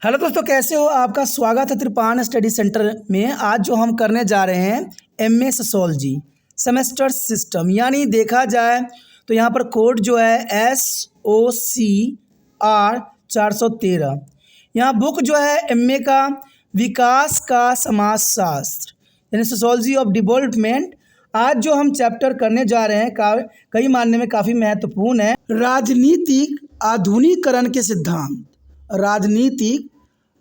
Hello दोस्तों, कैसे हो? आपका स्वागत है त्रिपान स्टडी सेंटर में। आज जो हम करने जा रहे हैं एमए सोशियोलॉजी सेमेस्टर सिस्टम, यानी देखा जाए तो यहाँ पर कोड जो है SOCR 413। यहाँ बुक जो है एमए का विकास का समाजशास्त्र यानी सोशियोलॉजी ऑफ डेवलपमेंट। आज जो हम चैप्टर करने जा रहे हैं कई मायने में काफ़ी महत्वपूर्ण है। राजनीतिक आधुनिकीकरण के सिद्धांत। राजनीतिक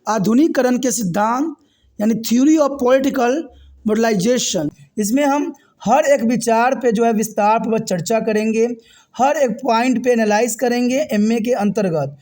आधुनिकीकरण के सिद्धांत यानी थ्योरी ऑफ पॉलिटिकल मॉडर्नाइजेशन। इसमें हम हर एक विचार पे जो है विस्तार पूर्वक चर्चा करेंगे, हर एक पॉइंट पे एनालाइज करेंगे एमए के अंतर्गत।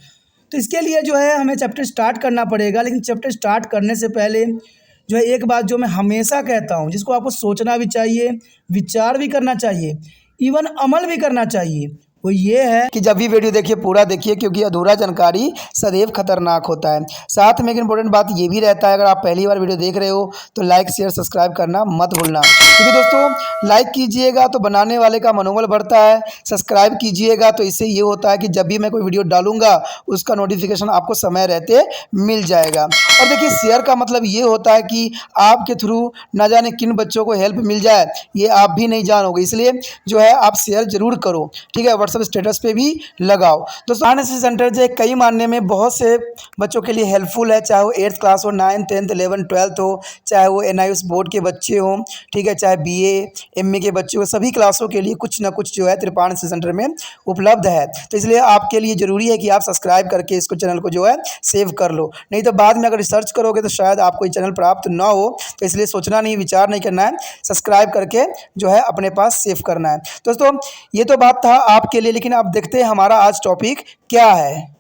तो इसके लिए जो है हमें चैप्टर स्टार्ट करना पड़ेगा, लेकिन चैप्टर स्टार्ट करने से पहले जो है एक बात जो मैं हमेशा कहता हूँ, जिसको आपको सोचना भी चाहिए, विचार भी करना चाहिए, इवन अमल भी करना चाहिए, वो ये है कि जब भी वीडियो देखिए पूरा देखिए, क्योंकि अधूरा जानकारी सदैव खतरनाक होता है। साथ में एक इम्पोर्टेंट बात ये भी रहता है, अगर आप पहली बार वीडियो देख रहे हो तो लाइक शेयर सब्सक्राइब करना मत भूलना, क्योंकि दोस्तों लाइक कीजिएगा तो बनाने वाले का मनोबल बढ़ता है, सब्सक्राइब कीजिएगा तो इससे ये होता है कि जब भी मैं कोई वीडियो डालूंगा उसका नोटिफिकेशन आपको समय रहते मिल जाएगा। और देखिए शेयर का मतलब ये होता है कि आपके थ्रू ना जाने किन बच्चों को हेल्प मिल जाए, ये आप भी नहीं जानोगे, इसलिए जो है आप शेयर जरूर करो, ठीक है। सब स्टेटस पे भी लगाओ दोस्तों। आरएनएसएस सेंटर जो कई मानने में बहुत से बच्चों के लिए हेल्पफुल है, चाहे वो 8th क्लास हो, 9th 10th 11th 12th हो, चाहे वो NIOS बोर्ड के बच्चे हों, ठीक है, चाहे BA MA के बच्चे हो, सभी क्लासों के लिए कुछ ना कुछ जो है त्रिपान एनएसएस सेंटर में उपलब्ध है। तो इसलिए आपके लिए ज़रूरी है कि आप सब्सक्राइब करके इसको चैनल को जो है सेव कर लो, नहीं तो बाद में अगर रिसर्च करोगे तो शायद आपको ये चैनल प्राप्त ना हो। तो इसलिए सोचना नहीं, विचार नहीं करना है, सब्सक्राइब करके जो है अपने पास सेव करना है। दोस्तों ये तो बात था आपके लिए, लेकिन आप देखते हैं हमारा आज टॉपिक क्या है।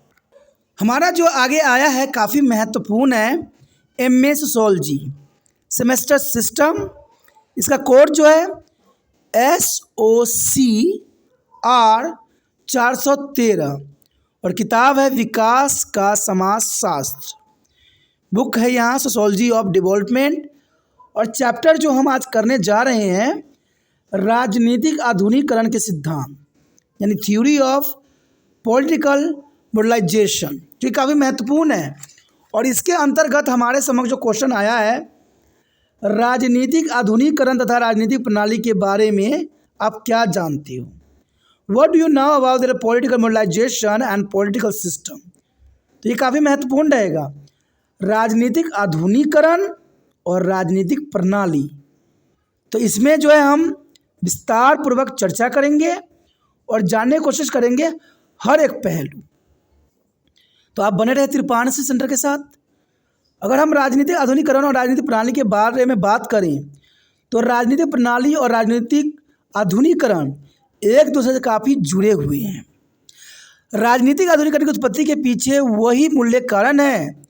हमारा जो आगे आया है काफ़ी महत्वपूर्ण है, एमए सोशियोलॉजी सेमेस्टर सिस्टम। इसका कोड जो है SOCR 413 और किताब है विकास का समाजशास्त्र। बुक है यहाँ सोशियोलॉजी ऑफ डेवलपमेंट। और चैप्टर जो हम आज करने जा रहे हैं राजनीतिक आधुनिकीकरण के सिद्धांत यानी थ्योरी ऑफ पॉलिटिकल मॉडर्नाइजेशन, जो काफ़ी महत्वपूर्ण है। और इसके अंतर्गत हमारे समक्ष जो क्वेश्चन आया है, राजनीतिक आधुनिकीकरण तथा राजनीतिक प्रणाली के बारे में आप क्या जानते हो? What do you know about the political modernisation and political system. तो ये काफ़ी महत्वपूर्ण रहेगा, राजनीतिक आधुनिकीकरण और राजनीतिक प्रणाली। तो इसमें जो है हम विस्तार पूर्वक चर्चा करेंगे और जानने की कोशिश करेंगे हर एक पहलू। तो आप बने रहे त्रिपान एनएसएस सेंटर के साथ। अगर हम राजनीतिक आधुनिकीकरण और राजनीतिक प्रणाली के बारे में बात करें तो राजनीतिक प्रणाली और राजनीतिक आधुनिकीकरण एक दूसरे से काफ़ी जुड़े हुए हैं। राजनीतिक आधुनिकीकरण की उत्पत्ति के पीछे वही मूल्य कारण है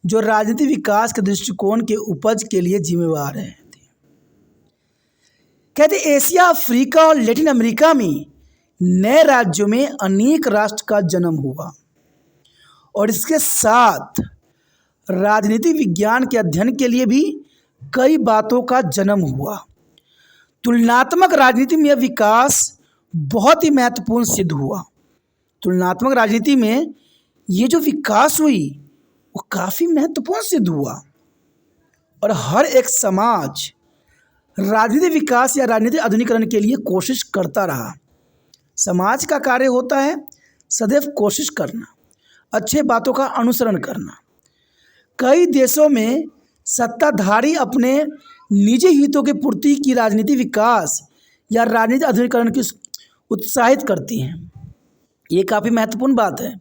जो राजनीतिक विकास के दृष्टिकोण के उपज के लिए जिम्मेवार है। कहते एशिया, अफ्रीका और लैटिन अमेरिका में नए राज्यों में अनेक राष्ट्र का जन्म हुआ और इसके साथ राजनीतिक विज्ञान के अध्ययन के लिए भी कई बातों का जन्म हुआ। तुलनात्मक राजनीति में यह विकास बहुत ही महत्वपूर्ण सिद्ध हुआ। तुलनात्मक राजनीति में ये जो विकास हुई वो काफ़ी महत्वपूर्ण सिद्ध हुआ और हर एक समाज राजनीतिक विकास या राजनीतिक आधुनिकीकरण के लिए कोशिश करता रहा। समाज का कार्य होता है सदैव कोशिश करना, अच्छे बातों का अनुसरण करना। कई देशों में सत्ताधारी अपने निजी हितों की पूर्ति की राजनीतिक विकास या राजनीतिक आधुनिकीकरण की उत्साहित करती हैं। ये काफ़ी महत्वपूर्ण बात है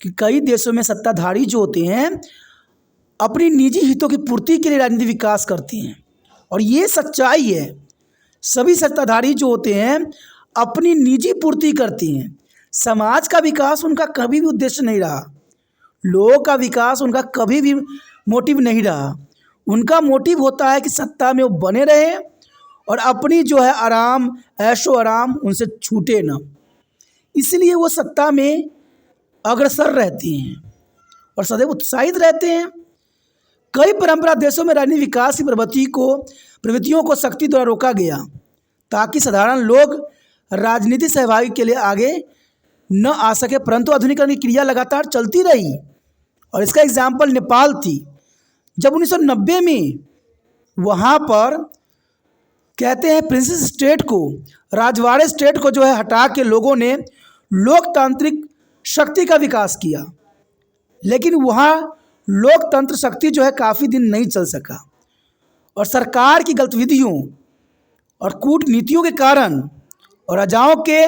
कि कई देशों में सत्ताधारी जो होते हैं अपनी निजी हितों की पूर्ति के लिए राजनीतिक विकास करती हैं, और ये सच्चाई है। सभी सत्ताधारी जो होते हैं अपनी निजी पूर्ति करती हैं, समाज का विकास उनका कभी भी उद्देश्य नहीं रहा, लोगों का विकास उनका कभी भी मोटिव नहीं रहा। उनका मोटिव होता है कि सत्ता में वो बने रहे और अपनी जो है आराम, ऐशो आराम उनसे छूटे ना, इसलिए वो सत्ता में अग्रसर रहती हैं और सदैव उत्साहित रहते हैं। कई परंपरा देशों में राजनीतिक विकास की प्रवृत्तियों को सख्ती द्वारा रोका गया ताकि साधारण लोग राजनीतिक सहभागी के लिए आगे न आ सके, परंतु आधुनिकीकरण की क्रिया लगातार चलती रही और इसका एग्जाम्पल नेपाल थी। जब 1990 में वहाँ पर कहते हैं प्रिंसेस स्टेट को, राजवाड़े स्टेट को जो है हटा के लोगों ने लोकतांत्रिक शक्ति का विकास किया, लेकिन वहाँ लोकतंत्र शक्ति जो है काफ़ी दिन नहीं चल सका और सरकार की गतिविधियों और कूटनीतियों के कारण और राजाओं के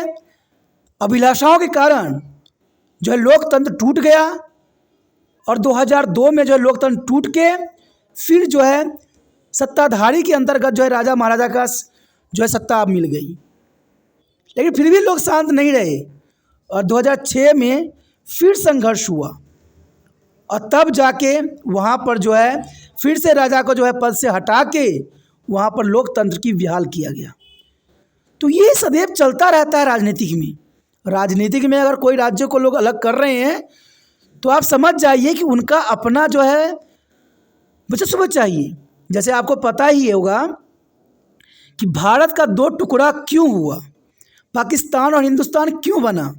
अभिलाषाओं के कारण जो है लोकतंत्र टूट गया और 2002 में जो है लोकतंत्र टूट के फिर जो है सत्ताधारी के अंतर्गत जो है राजा महाराजा का जो है सत्ता मिल गई। लेकिन फिर भी लोग शांत नहीं रहे और 2006 में फिर संघर्ष हुआ और तब जाके वहाँ पर जो है फिर से राजा को जो है पद से हटा के वहाँ पर लोकतंत्र की बहाल किया गया। तो ये सदैव चलता रहता है राजनीतिक में। राजनीतिक में अगर कोई राज्य को लोग अलग कर रहे हैं तो आप समझ जाइए कि उनका अपना जो है वर्चस्व चाहिए। जैसे आपको पता ही होगा कि भारत का दो टुकड़ा क्यों हुआ, पाकिस्तान और हिंदुस्तान क्यों बना,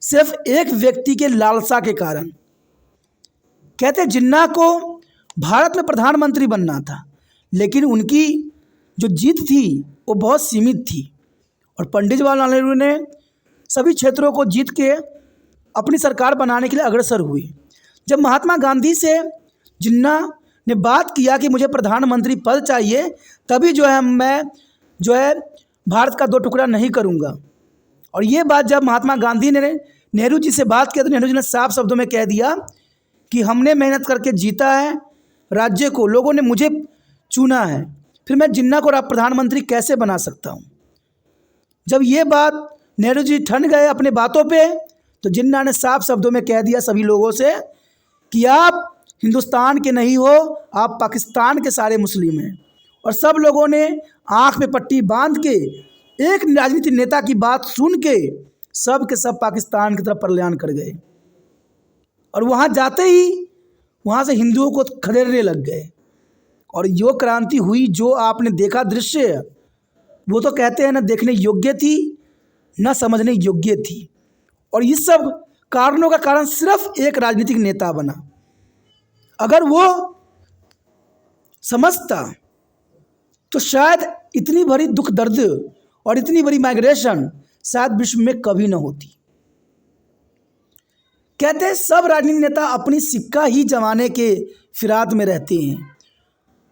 सिर्फ एक व्यक्ति के लालसा के कारण। कहते जिन्ना को भारत में प्रधानमंत्री बनना था, लेकिन उनकी जो जीत थी वो बहुत सीमित थी और पंडित जवाहरलाल नेहरू ने सभी क्षेत्रों को जीत के अपनी सरकार बनाने के लिए अग्रसर हुए। जब महात्मा गांधी से जिन्ना ने बात किया कि मुझे प्रधानमंत्री पद चाहिए, तभी जो है मैं जो है भारत का दो टुकड़ा नहीं करूँगा। और ये बात जब महात्मा गांधी ने नेहरू जी से बात किया तो नेहरू जी ने साफ शब्दों में कह दिया कि हमने मेहनत करके जीता है राज्य को, लोगों ने मुझे चुना है, फिर मैं जिन्ना को प्रधानमंत्री कैसे बना सकता हूँ। जब ये बात नेहरू जी ठन गए अपने बातों पे तो जिन्ना ने साफ शब्दों में कह दिया सभी लोगों से कि आप हिंदुस्तान के नहीं हो, आप पाकिस्तान के सारे मुस्लिम हैं। और सब लोगों ने आँख में पट्टी बांध के एक राजनीतिक नेता की बात सुन के सब के सब पाकिस्तान की तरफ पलायन कर गए और वहाँ जाते ही वहाँ से हिंदुओं को खदेड़ने लग गए। और यो क्रांति हुई जो आपने देखा दृश्य, वो तो कहते हैं ना देखने योग्य थी न समझने योग्य थी। और इस सब कारणों का कारण सिर्फ एक राजनीतिक नेता बना। अगर वो समझता तो शायद इतनी बड़ी दुख दर्द और इतनी बड़ी माइग्रेशन शायद विश्व में कभी न होती। कहते हैं सब राजनीतिक नेता अपनी सिक्का ही जमाने के फिराक में रहते हैं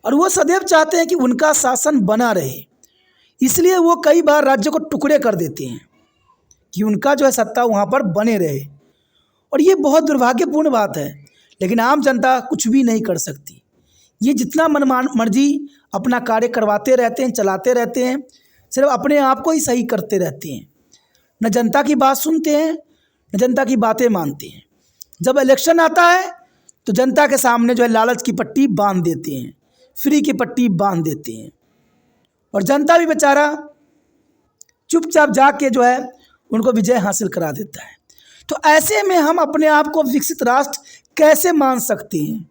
और वो सदैव चाहते हैं कि उनका शासन बना रहे, इसलिए वो कई बार राज्य को टुकड़े कर देते हैं कि उनका जो है सत्ता वहाँ पर बने रहे। और ये बहुत दुर्भाग्यपूर्ण बात है, लेकिन आम जनता कुछ भी नहीं कर सकती। ये जितना मर्जी अपना कार्य करवाते रहते हैं, चलाते रहते हैं, सिर्फ अपने आप को ही सही करते रहते हैं, न जनता की बात सुनते हैं न जनता की बातें मानते हैं। जब इलेक्शन आता है तो जनता के सामने जो है लालच की पट्टी बांध देते हैं, फ्री की पट्टी बांध देते हैं और जनता भी बेचारा चुपचाप जाके जो है उनको विजय हासिल करा देता है। तो ऐसे में हम अपने आप को विकसित राष्ट्र कैसे मान सकते हैं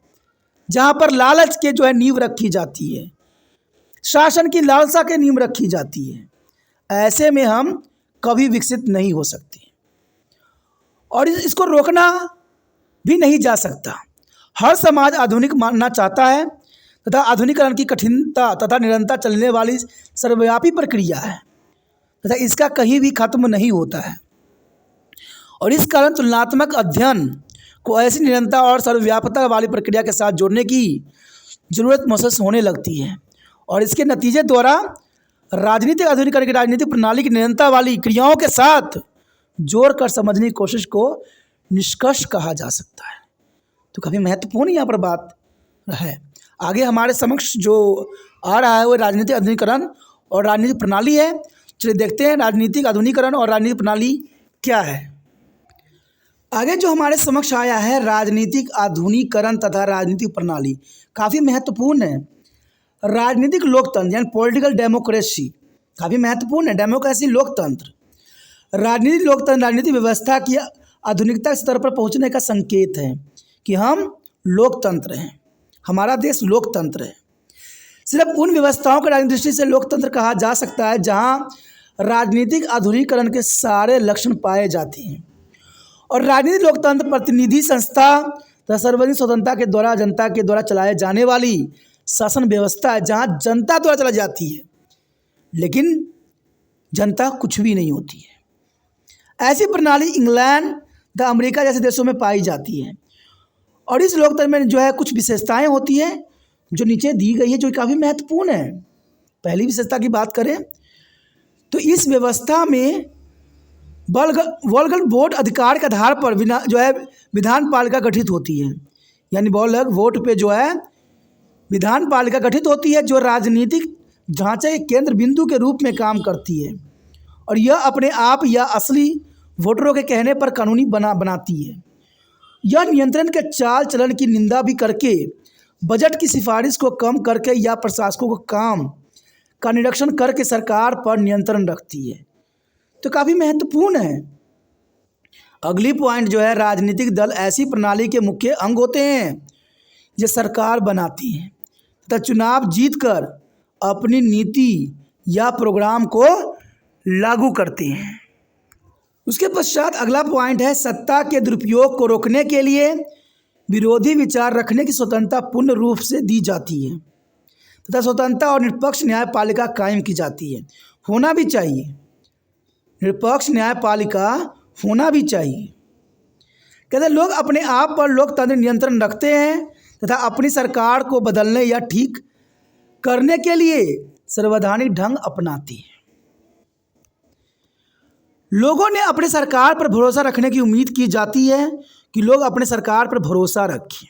जहाँ पर लालच के जो है नींव रखी जाती है, शासन की लालसा के नींव रखी जाती है। ऐसे में हम कभी विकसित नहीं हो सकते और इसको रोकना भी नहीं जा सकता। हर समाज आधुनिक मानना चाहता है तथा आधुनिकरण की कठिनता तथा निरंतर चलने वाली सर्वव्यापी प्रक्रिया है तथा इसका कहीं भी खत्म नहीं होता है। और इस कारण तुलनात्मक अध्ययन को ऐसी निरंतर और सर्वव्यापकता वाली प्रक्रिया के साथ जोड़ने की जरूरत महसूस होने लगती है और इसके नतीजे द्वारा राजनीतिक आधुनिकरण की राजनीतिक प्रणाली की निरंतर वाली क्रियाओं के साथ जोड़कर समझने की कोशिश को निष्कर्ष कहा जा सकता है। तो काफ़ी महत्वपूर्ण यहाँ पर बात है। आगे हमारे समक्ष जो आ रहा है वो राजनीतिक आधुनिकरण और राजनीतिक प्रणाली है। चलिए देखते हैं राजनीतिक आधुनिकरण और राजनीतिक प्रणाली क्या है। आगे जो हमारे समक्ष आया है राजनीतिक आधुनिकरण तथा राजनीतिक प्रणाली, काफ़ी महत्वपूर्ण है। राजनीतिक लोकतंत्र यानी पॉलिटिकल डेमोक्रेसी काफ़ी महत्वपूर्ण है। डेमोक्रेसी लोकतंत्र, राजनीतिक लोकतंत्र राजनीतिक व्यवस्था की आधुनिकता स्तर पर पहुंचने का संकेत है कि हम लोकतंत्र हैं, हमारा देश लोकतंत्र है। सिर्फ उन व्यवस्थाओं की राजनीतिक दृष्टि से लोकतंत्र कहा जा सकता है जहां राजनीतिक आधुनिकरण के सारे लक्षण पाए जाते हैं। और राजनीतिक लोकतंत्र प्रतिनिधि संस्था तथा सार्वजनिक स्वतंत्रता के द्वारा जनता के द्वारा चलाए जाने वाली शासन व्यवस्था है, जहाँ जनता द्वारा चलाई जाती है लेकिन जनता कुछ भी नहीं होती है। ऐसी प्रणाली इंग्लैंड तथा अमेरिका जैसे देशों में पाई जाती है और इस लोकतंत्र में जो है कुछ विशेषताएं होती हैं जो नीचे दी गई है, जो काफ़ी महत्वपूर्ण है। पहली विशेषता की बात करें तो इस व्यवस्था में वोट वोट अधिकार के आधार पर जो है विधान पालिका गठित होती है, यानी वोट पे जो है विधान पालिका गठित होती है जो राजनीतिक ढांचे के केंद्र बिंदु के रूप में काम करती है और यह अपने आप या असली वोटरों के कहने पर कानूनी बनाती है। यह नियंत्रण के चाल चलन की निंदा भी करके बजट की सिफारिश को कम करके या प्रशासकों को काम का निरीक्षण करके सरकार पर नियंत्रण रखती है, तो काफ़ी महत्वपूर्ण है। अगली पॉइंट जो है, राजनीतिक दल ऐसी प्रणाली के मुख्य अंग होते हैं जो सरकार बनाती है तथा चुनाव जीतकर अपनी नीति या प्रोग्राम को लागू करते हैं। उसके पश्चात अगला पॉइंट है, सत्ता के दुरुपयोग को रोकने के लिए विरोधी विचार रखने की स्वतंत्रता पूर्ण रूप से दी जाती है तथा स्वतंत्रता और निष्पक्ष न्यायपालिका कायम की जाती है। होना भी चाहिए, निष्पक्ष न्यायपालिका होना भी चाहिए। कहते हैं लोग अपने आप पर लोकतंत्र नियंत्रण रखते हैं तथा अपनी सरकार को बदलने या ठीक करने के लिए संवैधानिक ढंग अपनाते हैं। लोगों ने अपनी सरकार पर भरोसा रखने की उम्मीद की जाती है कि लोग अपने सरकार पर भरोसा रखें।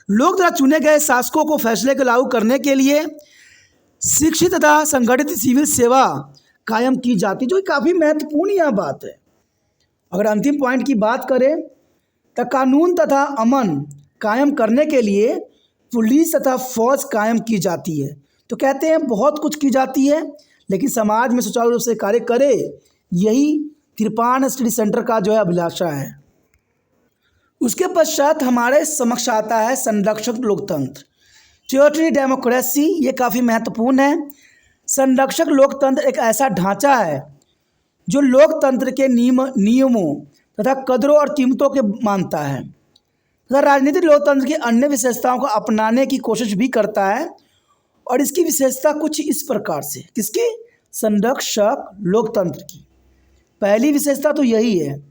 लोग द्वारा चुने गए शासकों को फैसले को लागू करने के लिए शिक्षित तथा संगठित सिविल सेवा कायम की जाती है, जो काफ़ी महत्वपूर्ण यह बात है। अगर अंतिम पॉइंट की बात करें तो कानून तथा अमन कायम करने के लिए पुलिस तथा फौज कायम की जाती है। तो कहते हैं बहुत कुछ की जाती है लेकिन समाज में सुचारू रूप से कार्य करे, यही कृपाण स्टडी सेंटर का जो है अभिलाषा है। उसके पश्चात हमारे समक्ष आता है संरक्षक लोकतंत्र, टेरिटरी डेमोक्रेसी। ये काफ़ी महत्वपूर्ण है। संरक्षक लोकतंत्र एक ऐसा ढांचा है जो लोकतंत्र के नियमों तथा कदरों और कीमतों के मानता है तथा राजनीतिक लोकतंत्र की अन्य विशेषताओं को अपनाने की कोशिश भी करता है। और इसकी विशेषता कुछ इस प्रकार से, किसकी? संरक्षक लोकतंत्र की पहली विशेषता तो यही है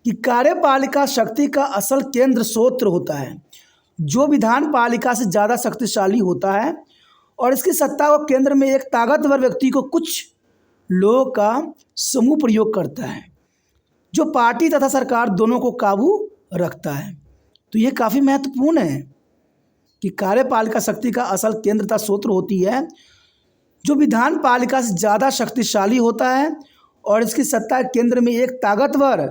कि कार्यपालिका शक्ति का असल केंद्र स्रोत होता है जो विधान पालिका से ज़्यादा शक्तिशाली होता है और इसकी सत्ता को केंद्र में एक ताकतवर व्यक्ति को कुछ लोगों का समूह प्रयोग करता है जो पार्टी तथा सरकार दोनों को काबू रखता है। तो ये काफ़ी महत्वपूर्ण है कि कार्यपालिका शक्ति का असल केंद्र तथा स्रोत होती है जो विधान पालिका से ज़्यादा शक्तिशाली होता है और इसकी सत्ता केंद्र में एक ताकतवर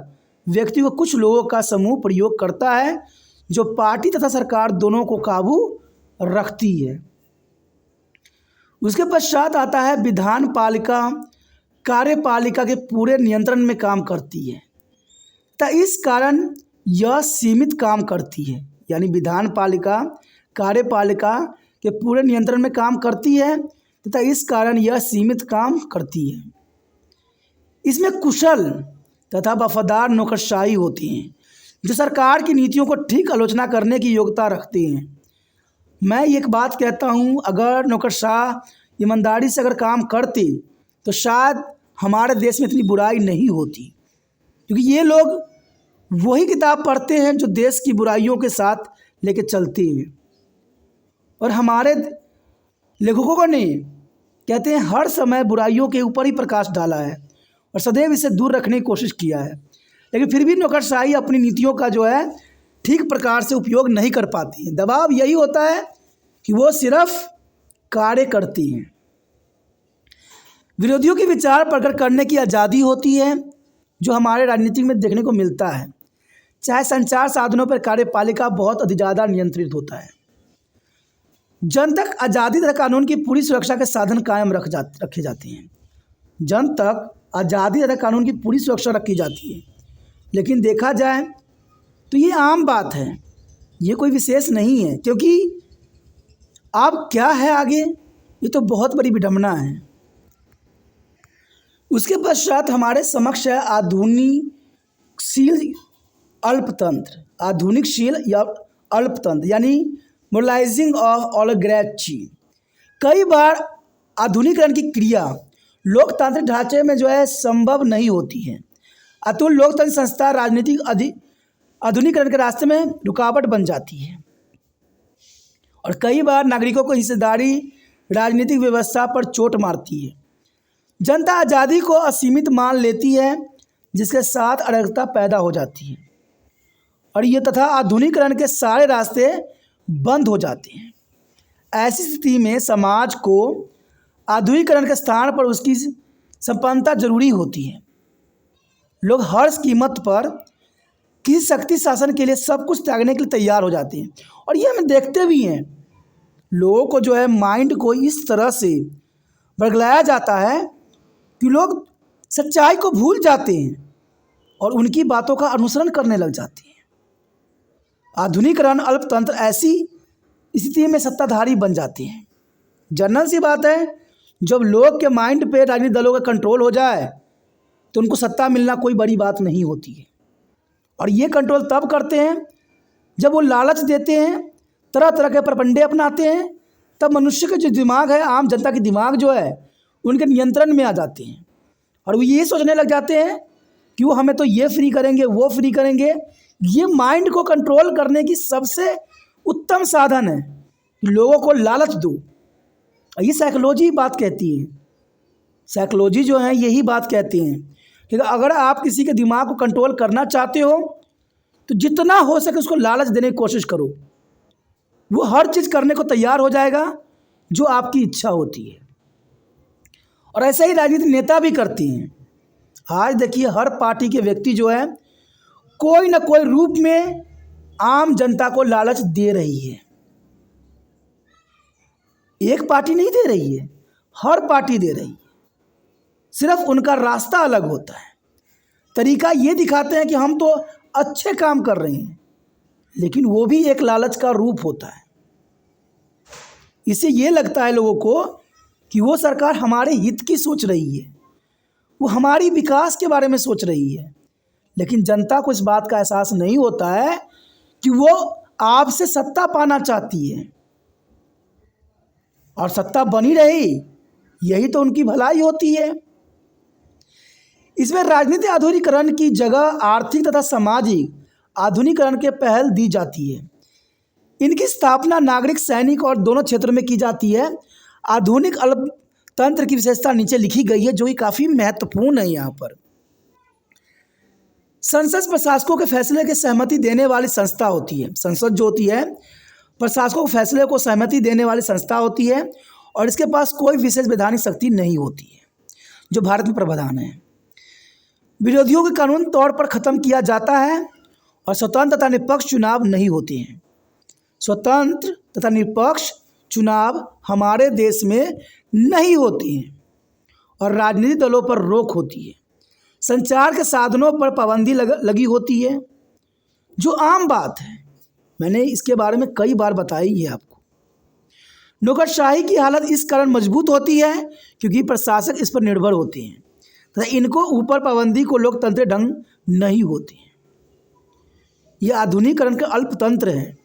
व्यक्ति को कुछ लोगों का समूह प्रयोग करता है जो पार्टी तथा सरकार दोनों को काबू रखती है। उसके पश्चात आता है विधान पालिका कार्यपालिका के पूरे नियंत्रण में काम करती है तथा इस कारण यह सीमित काम करती है, यानी विधान पालिका कार्यपालिका के पूरे नियंत्रण में काम करती है तथा इस कारण यह सीमित काम करती है। इसमें कुशल तथा वफादार नौकरशाही होती हैं जो सरकार की नीतियों को ठीक आलोचना करने की योग्यता रखते हैं। मैं एक बात कहता हूँ, अगर नौकरशाह ईमानदारी से अगर काम करते तो शायद हमारे देश में इतनी बुराई नहीं होती, क्योंकि ये लोग वही किताब पढ़ते हैं जो देश की बुराइयों के साथ लेके चलते हैं। और हमारे लेखकों ने कहते हैं हर समय बुराइयों के ऊपर ही प्रकाश डाला है और सदैव इसे दूर रखने की कोशिश किया है, लेकिन फिर भी नौकरशाही अपनी नीतियों का जो है ठीक प्रकार से उपयोग नहीं कर पाती है। दबाव यही होता है कि वो सिर्फ कार्य करती हैं। विरोधियों के विचार प्रकट करने की आज़ादी होती है जो हमारे राजनीति में देखने को मिलता है। चाहे संचार साधनों पर कार्यपालिका बहुत अधिक ज़्यादा नियंत्रित होता है। जन तक आज़ादी तथा कानून की पूरी सुरक्षा के साधन कायम रखे जाते हैं। जन तक आज़ादी तथा कानून की पूरी सुरक्षा रखी जाती है, लेकिन देखा जाए तो ये आम बात है, ये कोई विशेष नहीं है, क्योंकि अब क्या है आगे, ये तो बहुत बड़ी विडंबना है। उसके पश्चात हमारे समक्ष है आधुनिकशील अल्पतंत्र, आधुनिकशील या अल्पतंत्र यानी मोरलाइजिंग ऑफ ओलिगार्ची। कई बार आधुनिकरण की क्रिया लोकतांत्रिक ढांचे में जो है संभव नहीं होती है, अतः लोकतंत्र संस्था राजनीतिक आधुनिकरण के रास्ते में रुकावट बन जाती है और कई बार नागरिकों को हिस्सेदारी राजनीतिक व्यवस्था पर चोट मारती है। जनता आज़ादी को असीमित मान लेती है, जिसके साथ अराजकता पैदा हो जाती है और ये तथा आधुनिकरण के सारे रास्ते बंद हो जाते हैं। ऐसी स्थिति में समाज को आधुनिकरण के स्थान पर उसकी संपन्नता जरूरी होती है। लोग हर कीमत पर किसी शक्ति शासन के लिए सब कुछ त्यागने के लिए तैयार हो जाते हैं और ये हम देखते भी हैं। लोगों को जो है माइंड को इस तरह से बरगलाया जाता है कि लोग सच्चाई को भूल जाते हैं और उनकी बातों का अनुसरण करने लग जाते हैं। आधुनिकरण अल्पतंत्र ऐसी स्थिति में सत्ताधारी बन जाते हैं। जनरल सी बात है, जब लोग के माइंड पे राजनीतिक दलों का कंट्रोल हो जाए तो उनको सत्ता मिलना कोई बड़ी बात नहीं होती है और ये कंट्रोल तब करते हैं जब वो लालच देते हैं, तरह तरह के प्रपंडे अपनाते हैं, तब मनुष्य का जो दिमाग है, आम जनता की दिमाग जो है उनके नियंत्रण में आ जाते हैं और वो ये सोचने लग जाते हैं कि वो हमें तो ये फ्री करेंगे, वो फ्री करेंगे। ये माइंड को कंट्रोल करने की सबसे उत्तम साधन है, लोगों को लालच दो। ये साइकोलॉजी बात कहती है, साइकोलॉजी जो है यही बात कहती हैं कि अगर आप किसी के दिमाग को कंट्रोल करना चाहते हो तो जितना हो सके उसको लालच देने की कोशिश करो, वो हर चीज़ करने को तैयार हो जाएगा जो आपकी इच्छा होती है। और ऐसा ही राजनीतिक नेता भी करती हैं। आज देखिए हर पार्टी के व्यक्ति जो है कोई ना कोई रूप में आम जनता को लालच दे रही है। एक पार्टी नहीं दे रही है, हर पार्टी दे रही है, सिर्फ उनका रास्ता अलग होता है। तरीका ये दिखाते हैं कि हम तो अच्छे काम कर रहे हैं, लेकिन वो भी एक लालच का रूप होता है। इससे ये लगता है लोगों को कि वो सरकार हमारे हित की सोच रही है, वो हमारी विकास के बारे में सोच रही है, लेकिन जनता को इस बात का एहसास नहीं होता है कि वो आपसे सत्ता पाना चाहती है और सत्ता बनी रही यही तो उनकी भलाई होती है। इसमें राजनीतिक आधुनिकीकरण की जगह आर्थिक तथा सामाजिक आधुनिकीकरण के पहल दी जाती है। इनकी स्थापना नागरिक, सैनिक और दोनों क्षेत्रों में की जाती है। आधुनिक अल्पतंत्र की विशेषता नीचे लिखी गई है जो कि काफ़ी महत्वपूर्ण है। यहाँ पर संसद प्रशासकों के फैसले की सहमति देने वाली संस्था होती है। संसद जो होती है प्रशासकों के फैसले को सहमति देने वाली संस्था होती है और इसके पास कोई विशेष वैधानिक शक्ति नहीं होती है जो भारत में प्रावधान है। विरोधियों के कानून तौर पर ख़त्म किया जाता है और स्वतंत्र तथा निष्पक्ष चुनाव नहीं होते हैं। स्वतंत्र तथा निष्पक्ष चुनाव हमारे देश में नहीं होते हैं और राजनीतिक दलों पर रोक होती है। संचार के साधनों पर पाबंदी लगी होती है, जो आम बात है। मैंने इसके बारे में कई बार बताई है आपको। नौकरशाही की हालत इस कारण मजबूत होती है क्योंकि प्रशासक इस पर निर्भर होते हैं तथा इनको ऊपर पाबंदी को लोकतंत्र ढंग नहीं होते हैं। ये आधुनिकीकरण का अल्पतंत्र है।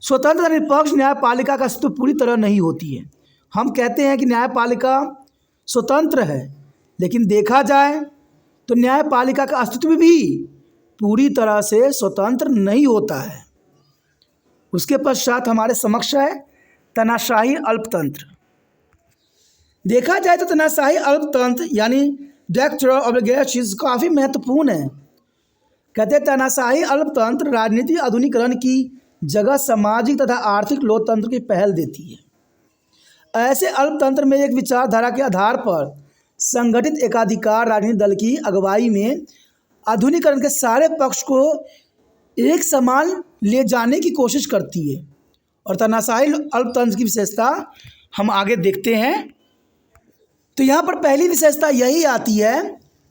स्वतंत्र निष्पक्ष न्यायपालिका का अस्तित्व पूरी तरह नहीं होती है। हम कहते हैं कि न्यायपालिका स्वतंत्र है, लेकिन देखा जाए तो न्यायपालिका का अस्तित्व भी पूरी तरह से स्वतंत्र नहीं होता है। उसके पश्चात हमारे समक्ष है तानाशाही अल्पतंत्र। देखा जाए तो तानाशाही अल्पतंत्र यानी डिक्टेटरशिप ऑलिगार्ची काफ़ी महत्वपूर्ण है। कहते हैं तानाशाही अल्पतंत्र राजनीतिक आधुनिकीकरण की जगह सामाजिक तथा आर्थिक लोकतंत्र की पहल देती है। ऐसे अल्पतंत्र में एक विचारधारा के आधार पर संगठित एकाधिकार राजनीतिक दल की अगुवाई में आधुनिकीकरण के सारे पक्ष को एक समान ले जाने की कोशिश करती है। और तानाशाही अल्पतंत्र की विशेषता हम आगे देखते हैं। तो यहाँ पर पहली विशेषता यही आती है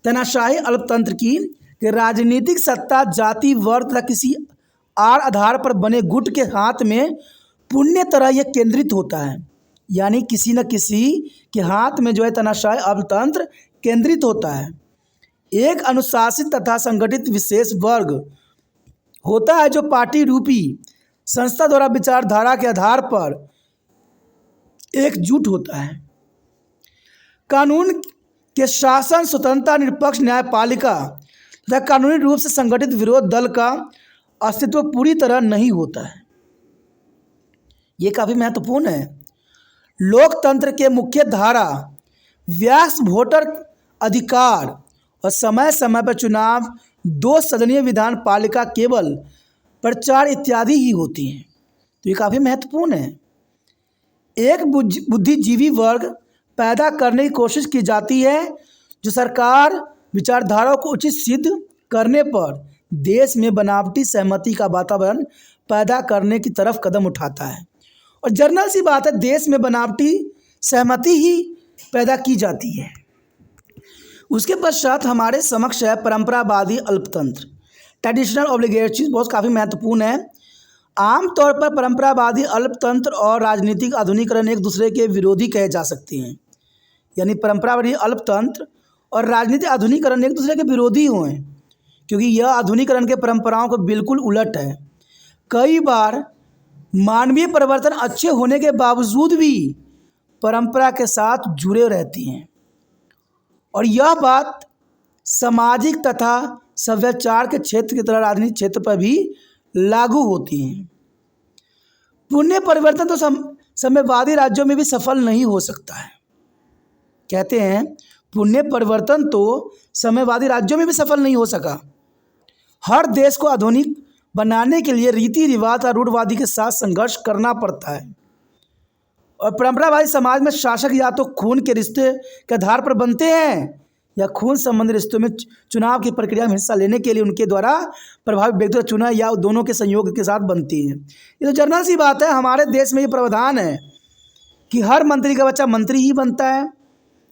तानाशाही अल्पतंत्र की कि राजनीतिक सत्ता जाति, वर्ग तथा किसी आर आधार पर बने गुट के हाथ में पूर्ण तरह यह केंद्रित होता है। यानी किसी न किसी के हाथ में जो है तानाशाही अल्पतंत्र केंद्रित होता है। एक अनुशासित तथा संगठित विशेष वर्ग होता है जो पार्टी रूपी संस्था द्वारा विचारधारा के आधार पर एकजुट होता है। कानून के शासन, स्वतंत्रता, निष्पक्ष न्यायपालिका तथा कानूनी रूप से संगठित विरोध दल का अस्तित्व पूरी तरह नहीं होता है। ये काफ़ी महत्वपूर्ण है। लोकतंत्र के मुख्य धारा, व्यास वोटर अधिकार और समय समय पर चुनाव, 2 सदनीय विधान पालिका केवल प्रचार इत्यादि ही होती हैं। तो ये काफ़ी महत्वपूर्ण है। एक बुद्धिजीवी वर्ग पैदा करने की कोशिश की जाती है जो सरकार विचारधाराओं को उचित सिद्ध करने पर देश में बनावटी सहमति का वातावरण पैदा करने की तरफ कदम उठाता है। और जनरल सी बात है, देश में बनावटी सहमति ही पैदा की जाती है। उसके पश्चात हमारे समक्ष है परंपरावादी अल्पतंत्र, ट्रेडिशनल ओब्लिगेटरीज। बहुत काफ़ी महत्वपूर्ण है। आमतौर पर परंपरावादी अल्पतंत्र और राजनीतिक आधुनिकीकरण एक दूसरे के विरोधी कहे जा सकते हैं। यानी परंपरावादी अल्पतंत्र और राजनीतिक आधुनिकीकरण एक दूसरे के विरोधी हुए, क्योंकि यह आधुनिकीकरण के परंपराओं को बिल्कुल उलट है। कई बार मानवीय परिवर्तन अच्छे होने के बावजूद भी परंपरा के साथ जुड़े रहती हैं, और यह बात सामाजिक तथा सदाचार के क्षेत्र की तरह राजनीतिक क्षेत्र पर भी लागू होती हैं। पुण्य परिवर्तन तो साम्यवादी राज्यों में भी सफल नहीं हो सकता है। कहते हैं पुण्य परिवर्तन तो साम्यवादी राज्यों में भी सफल नहीं हो सका। हर देश को आधुनिक बनाने के लिए रीति रिवाज और रूढ़वादी के साथ संघर्ष करना पड़ता है। और परंपरावादी समाज में शासक या तो खून के रिश्ते के आधार पर बनते हैं या खून संबंधी रिश्तों में चुनाव की प्रक्रिया में हिस्सा लेने के लिए उनके द्वारा प्रभावित व्यक्ति को चुना या दोनों के संयोग के साथ बनती हैं। ये तो जनरल सी बात है। हमारे देश में ये प्रावधान है कि हर मंत्री का बच्चा मंत्री ही बनता है,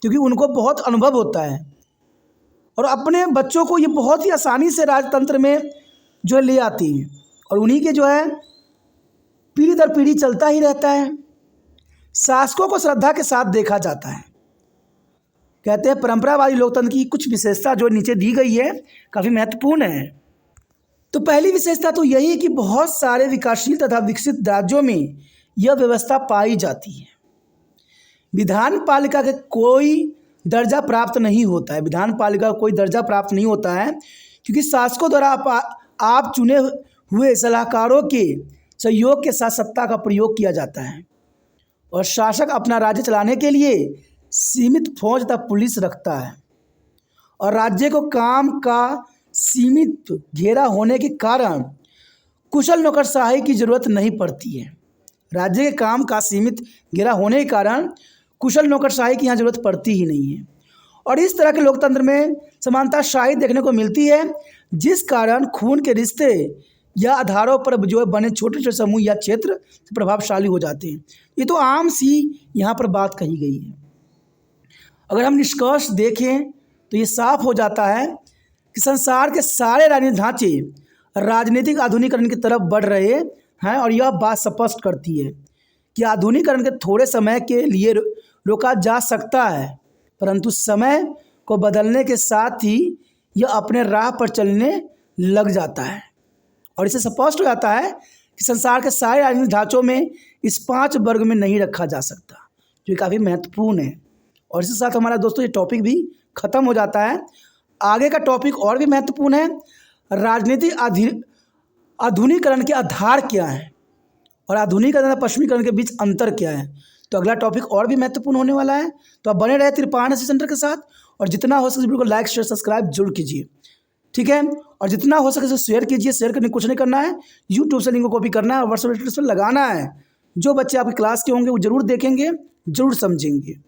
क्योंकि उनको बहुत अनुभव होता है और अपने बच्चों को ये बहुत ही आसानी से राजतंत्र में जो ले आती हैं, और उन्हीं के जो है पीढ़ी दर पीढ़ी चलता ही रहता है। शासकों को श्रद्धा के साथ देखा जाता है। कहते हैं परंपरावादी लोकतंत्र की कुछ विशेषता जो नीचे दी गई है काफ़ी महत्वपूर्ण है। तो पहली विशेषता तो यही है कि बहुत सारे विकासशील तथा विकसित राज्यों में यह व्यवस्था पाई जाती है। विधान पालिका के कोई दर्जा प्राप्त नहीं होता है। विधान पालिका को कोई दर्जा प्राप्त नहीं होता है, क्योंकि शासकों द्वारा आप चुने हुए सलाहकारों के सहयोग के साथ सत्ता का प्रयोग किया जाता है, और शासक अपना राज्य चलाने के लिए सीमित फौज तथा पुलिस रखता है। और राज्य को काम का सीमित घेरा होने के कारण कुशल नौकरशाही की ज़रूरत नहीं पड़ती है। राज्य के काम का सीमित घेरा होने के कारण कुशल नौकरशाही की यहाँ ज़रूरत पड़ती ही नहीं है। और इस तरह के लोकतंत्र में समानताशाही देखने को मिलती है, जिस कारण खून के रिश्ते या आधारों पर जो है बने छोटे छोटे समूह या क्षेत्र प्रभावशाली हो जाते हैं। ये तो आम सी यहाँ पर बात कही गई है। अगर हम निष्कर्ष देखें तो ये साफ हो जाता है कि संसार के सारे राजनीतिक ढांचे राजनीतिक आधुनिकीकरण की तरफ बढ़ रहे हैं, और यह बात स्पष्ट करती है कि आधुनिकीकरण के थोड़े समय के लिए रोका जा सकता है, परंतु समय को बदलने के साथ ही यह अपने राह पर चलने लग जाता है। और इससे स्पष्ट हो जाता है कि संसार के सारे राजनीतिक ढांचों में इस 5 वर्ग में नहीं रखा जा सकता, जो काफ़ी महत्वपूर्ण है। और इसके साथ हमारा दोस्तों ये टॉपिक भी ख़त्म हो जाता है। आगे का टॉपिक और भी महत्वपूर्ण है, राजनीतिक आधुनिकीकरण के आधार क्या हैं और आधुनिकीकरण और पश्चिमीकरण के बीच अंतर क्या है। तो अगला टॉपिक और भी महत्वपूर्ण होने वाला है। तो आप बने रहे त्रिपाठी सेंटर के साथ, और जितना हो सके वीडियो को लाइक शेयर सब्सक्राइब जरूर कीजिए, ठीक है। और जितना हो सके शेयर कीजिए। शेयर करने कुछ नहीं करना है, यूट्यूब से लिंक को कॉपी करना है और व्हाट्सएप स्टेटस पर लगाना है। जो बच्चे आपकी क्लास के होंगे वो जरूर देखेंगे, जरूर समझेंगे।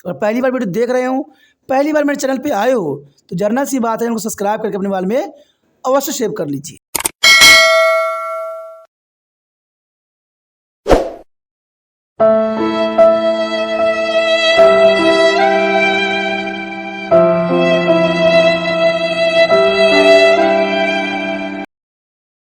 और पहली बार वीडियो देख रहे हो, पहली बार मेरे चैनल पे आए हो, तो जर्नल सी बात है, इनको सब्सक्राइब करके अपने मोबाइल में अवश्य सेव कर लीजिए।